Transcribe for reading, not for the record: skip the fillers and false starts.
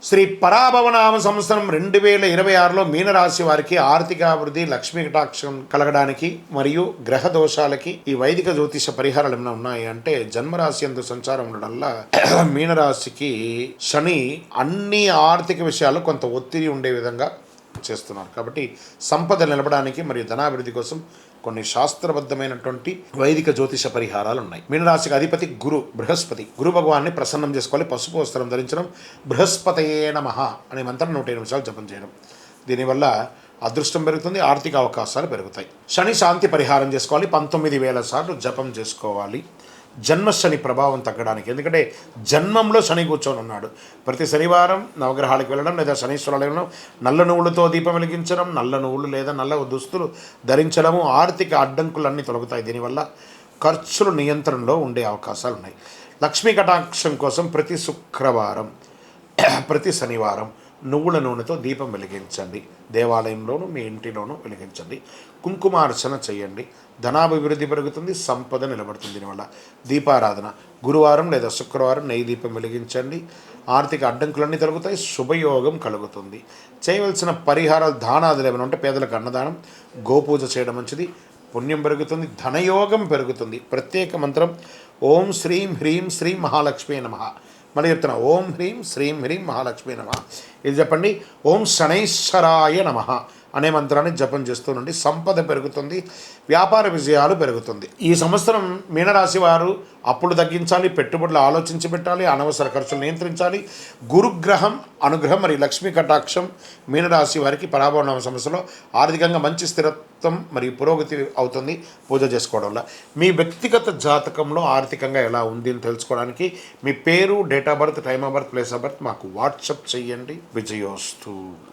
శ్రీ పరాభవనామ సంవత్సరం 2026లో మీనరాశి వారికి ఆర్థికాభివృద్ధి, లక్ష్మీ కటాక్షం కలగడానికి మరియు గ్రహ దోషాలకి ఈ వైదిక జ్యోతిష పరిహారాలు ఏమైనా ఉన్నాయి అంటే, జన్మరాశి అందు సంచారం ఉండడం వల్ల మీనరాశికి శని అన్ని ఆర్థిక విషయాలు కొంత ఒత్తిడి ఉండే విధంగా చేస్తున్నారు. కాబట్టి సంపద నిలబడానికి మరియు ధనాభివృద్ధి కోసం కొన్ని శాస్త్రబద్ధమైనటువంటి వైదిక జ్యోతిష పరిహారాలు ఉన్నాయి. మీనరాశికి అధిపతి బృహస్పతి. గురు భగవాన్ని ప్రసన్నం చేసుకోవాలి. పసుపు వస్త్రం ధరించడం, బృహస్పతయే నమః అనే మంత్రం 108 నిమిషాలు జపం చేయడం. దీనివల్ల అదృష్టం పెరుగుతుంది, ఆర్థిక అవకాశాలు పెరుగుతాయి. శని శాంతి పరిహారం చేసుకోవాలి. 19,000 సార్లు జపం చేసుకోవాలి జన్మశని ప్రభావం తగ్గడానికి. ఎందుకంటే జన్మంలో శని కూర్చొని ఉన్నాడు. ప్రతి శనివారం నవగ్రహాలకు వెళ్ళడం లేదా శనీశ్వరాలు వెళ్ళడం, నల్ల నువ్వులతో దీపం వెలిగించడం, నల్ల నువ్వులు లేదా నల్ల దుస్తులు ధరించడము ఆర్థిక అడ్డంకులన్నీ తొలగుతాయి. దీనివల్ల ఖర్చులు నియంత్రణలో ఉండే అవకాశాలు ఉన్నాయి. లక్ష్మీ కటాక్షం కోసం ప్రతి శుక్రవారం ప్రతి శనివారం నువ్వుల నూనెతో దీపం వెలిగించండి. దేవాలయంలోనూ మీ ఇంటిలోనూ వెలిగించండి. కుంకుమార్చన చేయండి. ధనాభివృద్ధి పెరుగుతుంది, సంపద నిలబడుతుంది. దీనివల్ల దీపారాధన గురువారం లేదా శుక్రవారం నెయ్యి దీపం వెలిగించండి. ఆర్థిక అడ్డంకులన్నీ తొలగుతాయి, శుభయోగం కలుగుతుంది. చేయవలసిన పరిహారాలు, దానాదులు ఏమైనా ఉంటే పేదలకు అన్నదానం, గోపూజ చేయడం మంచిది. పుణ్యం పెరుగుతుంది, ధనయోగం పెరుగుతుంది. ప్రత్యేక మంత్రం ఓం శ్రీం హ్రీం శ్రీం మహాలక్ష్మీ నమః. మళ్ళీ చెప్తున్నా, ఓం హ్రీం శ్రీం హ్రీం మహాలక్ష్మీ నమః. ఇది చెప్పండి. ఓం శనైశ్వరాయ నమః అనే మంత్రాన్ని జపం చేస్తూనండి. సంపద పెరుగుతుంది, వ్యాపార విజయాలు పెరుగుతుంది. ఈ సంవత్సరం మీనరాశి వారు అప్పులు తగ్గించాలి, పెట్టుబడులు ఆలోచించి పెట్టాలి, అనవసర ఖర్చులు నియంత్రించాలి. గురుగ్రహం అనుగ్రహం మరియు లక్ష్మీ కటాక్షం మీనరాశి వారికి పరాభవనామ సంవత్సరంలో ఆర్థికంగా మంచి స్థిరత్వం మరియు పురోగతి అవుతుంది పూజ చేసుకోవడం వల్ల. మీ వ్యక్తిగత జాతకంలో ఆర్థికంగా ఎలా ఉంది అని తెలుసుకోవడానికి మీ పేరు, date of birth, time of birth, place of birth మాకు వాట్సప్ చేయండి. విజయోస్తు.